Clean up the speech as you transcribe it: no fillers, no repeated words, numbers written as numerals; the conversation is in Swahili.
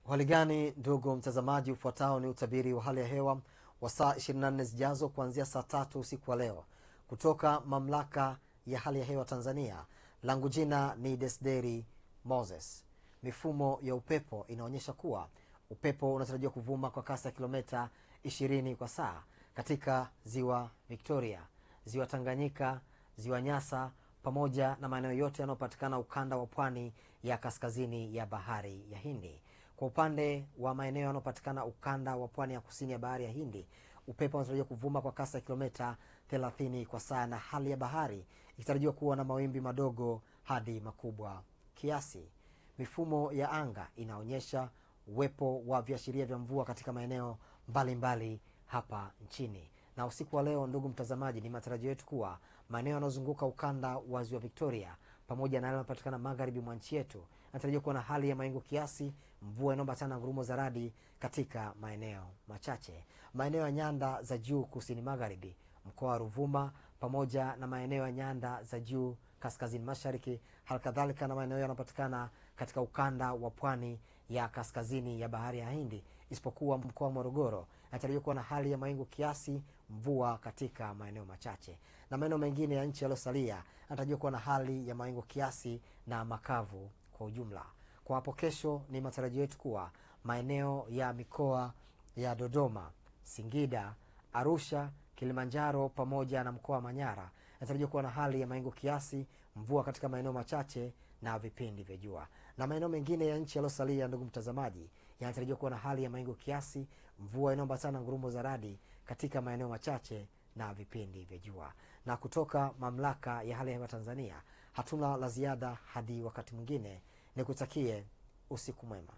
Hali gani ndugu mtazamaji, ufuatao ni utabiri wa hali ya hewa wa saa 24 zijazo kuanzia saa 3 usiku wa leo kutoka mamlaka ya hali ya hewa Tanzania. Langu jina ni Desderi Moses. Mifumo ya upepo inaonyesha kuwa upepo unatarajiwa kuvuma kwa kasi ya kilomita 20 kwa saa katika ziwa Victoria, ziwa Tanganyika, ziwa Nyasa pamoja na maeneo yote yanayopatikana ukanda wa pwani ya kaskazini ya bahari ya Hindi. Kwa upande wa maeneo yanayopatikana ukanda wa pwani ya kusini ya bahari ya Hindi, upepo unatarajiwa kuvuma kwa kasi ya kilomita 30 kwa saa na hali ya bahari ikitarajiwa kuwa na mawimbi madogo hadi makubwa kiasi. Mifumo ya anga inaonyesha uwepo wa viashiria vya mvua katika maeneo mbalimbali hapa nchini. Na usiku wa leo, ndugu mtazamaji, ni matarajio yetu kuwa maeneo yanayozunguka ukanda wa ziwa Victoria pamoja na yale yanayopatikana magharibi mwa nchi yetu yanatarajiwa kuwa na hali ya mawingu kiasi, mvua inayoambatana na ngurumo za radi katika maeneo machache. Maeneo ya nyanda za juu kusini magharibi, mkoa wa Ruvuma pamoja na maeneo ya nyanda za juu kaskazini mashariki, halikadhalika na maeneo yanayopatikana katika ukanda wa pwani ya kaskazini ya bahari ya Hindi isipokuwa mkoa wa Morogoro yanatarajiwa kuwa na hali ya mawingu kiasi, mvua katika maeneo machache, na maeneo mengine ya nchi yaliyosalia yanatarajiwa kuwa na hali ya mawingu kiasi na makavu kwa ujumla. Kwa hapo kesho, ni matarajio yetu kuwa maeneo ya mikoa ya Dodoma, Singida, Arusha, Kilimanjaro pamoja na mkoa wa Manyara yanatarajiwa kuwa na hali ya mawingu kiasi, mvua katika maeneo machache na vipindi vya jua. Na maeneo mengine ya nchi yaliyosalia, ndugu mtazamaji, yanatarajiwa kuwa na hali ya mawingu kiasi, mvua inayoambatana na ngurumo za radi katika maeneo machache na vipindi vya jua. Na kutoka mamlaka ya hali ya hewa Tanzania, hatuna la ziada hadi wakati mwingine. Nikutakie usiku mwema.